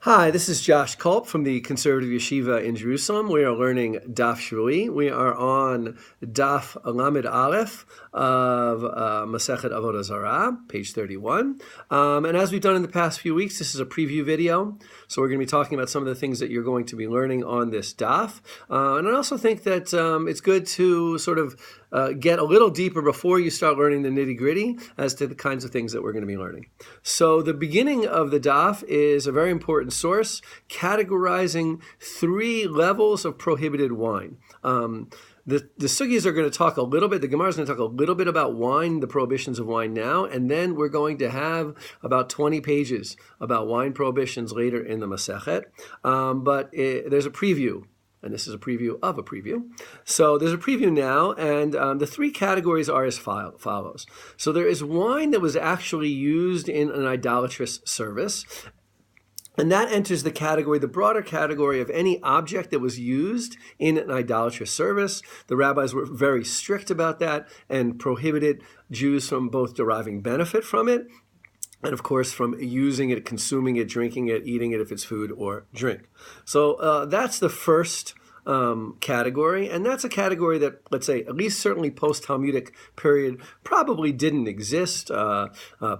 Hi, this is Josh Kulp from the Conservative Yeshiva in Jerusalem. We are learning Daf Shevui. We are on Daf Lamed Aleph of Masechet Avodah Zarah, page 31. And as we've done in the past few weeks, this is a preview video. So we're going to be talking about some of the things that you're going to be learning on this Daf. And I also think that it's good to sort of get a little deeper before you start learning the nitty-gritty as to the kinds of things that we're going to be learning. So the beginning of the daf is a very important source categorizing 3 levels of prohibited wine. The sugyas are going to talk a little bit, the Gemara is going to talk a little bit about wine, the prohibitions of wine now, and then we're going to have about 20 pages about wine prohibitions later in the Masechet. But there's a preview. And this is a preview of a preview. So there's a preview now, and the 3 categories are as follows. So there is wine that was actually used in an idolatrous service, and that enters the category, the broader category of any object that was used in an idolatrous service. The rabbis were very strict about that and prohibited Jews from both deriving benefit from it and, of course, from using it, consuming it, drinking it, eating it if it's food or drink. So that's the first category, and that's a category that, let's say, at least certainly post-Talmudic period, probably didn't exist.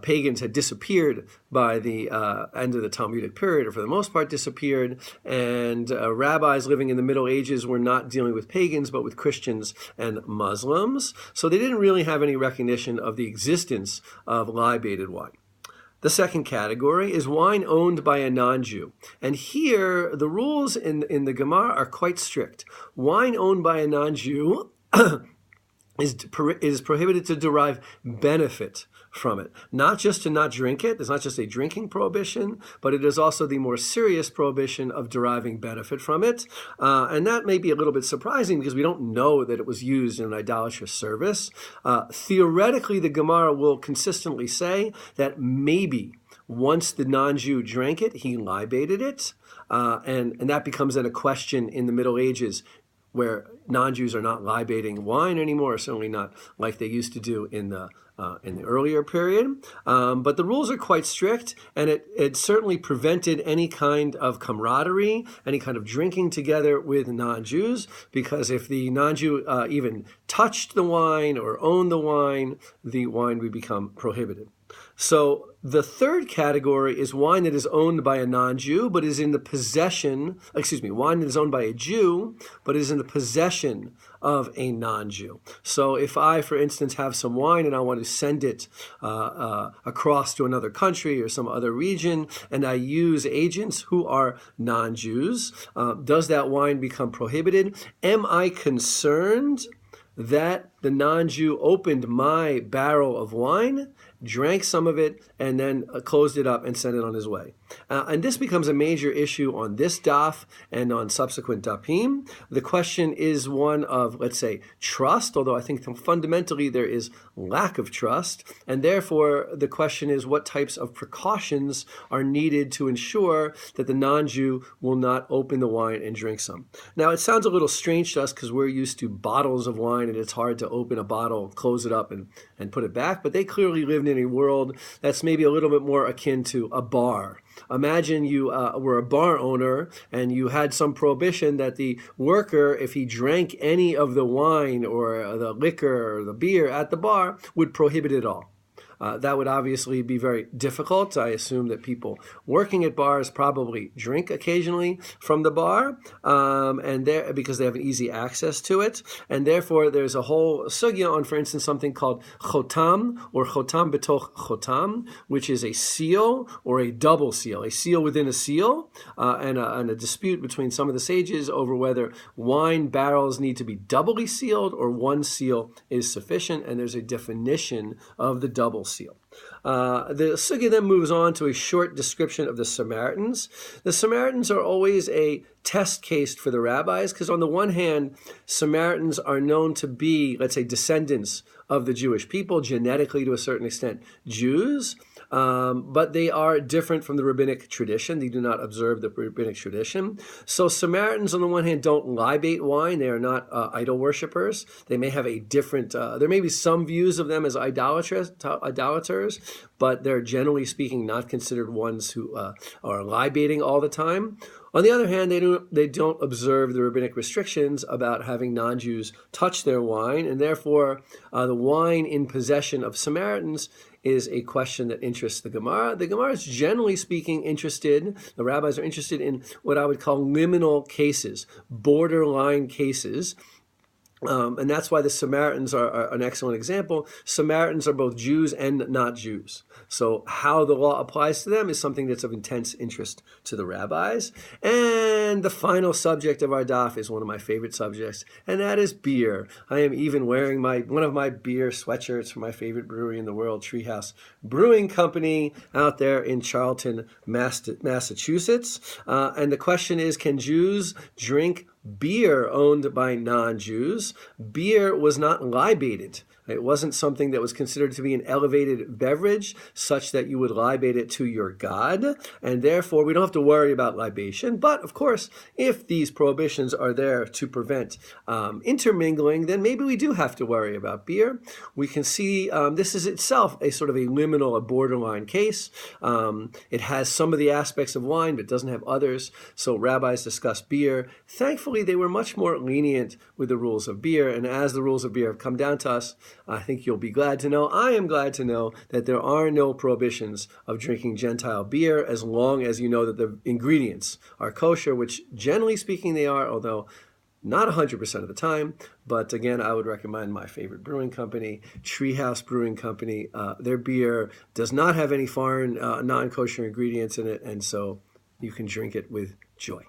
Pagans had disappeared by the end of the Talmudic period, or for the most part disappeared, and rabbis living in the Middle Ages were not dealing with pagans, but with Christians and Muslims. So they didn't really have any recognition of the existence of libated wine. The second category is wine owned by a non-Jew. And here, the rules in the Gemara are quite strict. Wine owned by a non-Jew is prohibited to derive benefit from it. Not just to not drink it, it's not just a drinking prohibition, but it is also the more serious prohibition of deriving benefit from it. And that may be a little bit surprising because we don't know that it was used in an idolatrous service. Theoretically, the Gemara will consistently say that maybe once the non-Jew drank it, he libated it. And that becomes then a question in the Middle Ages where non-Jews are not libating wine anymore, certainly not like they used to do in the earlier period. But the rules are quite strict, and it certainly prevented any kind of camaraderie, any kind of drinking together with non-Jews, because if the non-Jew even touched the wine or owned the wine would become prohibited. So the third category is wine that is owned by a non-Jew, but is in the possession, wine that is owned by a Jew, but is in the possession of a non-Jew. So if I, for instance, have some wine and I want to send it across to another country or some other region, and I use agents who are non-Jews, does that wine become prohibited? Am I concerned that the non-Jew opened my barrel of wine, drank some of it, and then closed it up and sent it on his way? And this becomes a major issue on this daf and on subsequent dafim. The question is one of, let's say, trust, although I think fundamentally there is lack of trust, and therefore the question is what types of precautions are needed to ensure that the non-Jew will not open the wine and drink some. Now, it sounds a little strange to us because we're used to bottles of wine and it's hard to open a bottle, close it up, and put it back, but they clearly lived in a world that's maybe a little bit more akin to a bar. Imagine you were a bar owner and you had some prohibition that the worker, if he drank any of the wine or the liquor or the beer at the bar, would prohibit it all. That would obviously be very difficult. I assume that people working at bars probably drink occasionally from the bar, because they have an easy access to it. And therefore, there's a whole sugya on, for instance, something called chotam or chotam betoch chotam, which is a seal or a double seal, a seal within a seal, and a dispute between some of the sages over whether wine barrels need to be doubly sealed or one seal is sufficient. And there's a definition of the double seal. The sugya then moves on to a short description of the Samaritans. The Samaritans are always a test case for the rabbis because on the one hand, Samaritans are known to be, let's say, descendants of the Jewish people, genetically to a certain extent Jews, but they are different from the rabbinic tradition. They do not observe the rabbinic tradition. So Samaritans, on the one hand, don't libate wine. They are not idol worshippers. They may have a different, there may be some views of them as idolaters, but they're generally speaking not considered ones who are libating all the time. On the other hand, they don't observe the rabbinic restrictions about having non-Jews touch their wine, and therefore the wine in possession of Samaritans is a question that interests the Gemara. The Gemara is generally speaking interested, the rabbis are interested in what I would call liminal cases, borderline cases. And that's why the Samaritans are an excellent example. Samaritans are both Jews and not Jews. So how the law applies to them is something that's of intense interest to the rabbis. And the final subject of our daf is one of my favorite subjects, and that is beer. I am even wearing one of my beer sweatshirts from my favorite brewery in the world, Treehouse Brewing Company, out there in Charlton, Massachusetts. And the question is, can Jews drink beer owned by non-Jews? Beer was not libated. It wasn't something that was considered to be an elevated beverage such that you would libate it to your God, and therefore we don't have to worry about libation. But of course, if these prohibitions are there to prevent intermingling, then maybe we do have to worry about beer. We can see this is itself a sort of a liminal, a borderline case. It has some of the aspects of wine, but doesn't have others. So rabbis discuss beer. Thankfully, they were much more lenient with the rules of beer, and as the rules of beer have come down to us, I think you'll be glad to know, I am glad to know, that there are no prohibitions of drinking Gentile beer as long as you know that the ingredients are kosher, which generally speaking they are, although not 100% of the time. But again, I would recommend my favorite brewing company, Treehouse Brewing Company. Their beer does not have any foreign non-kosher ingredients in it, and so you can drink it with joy.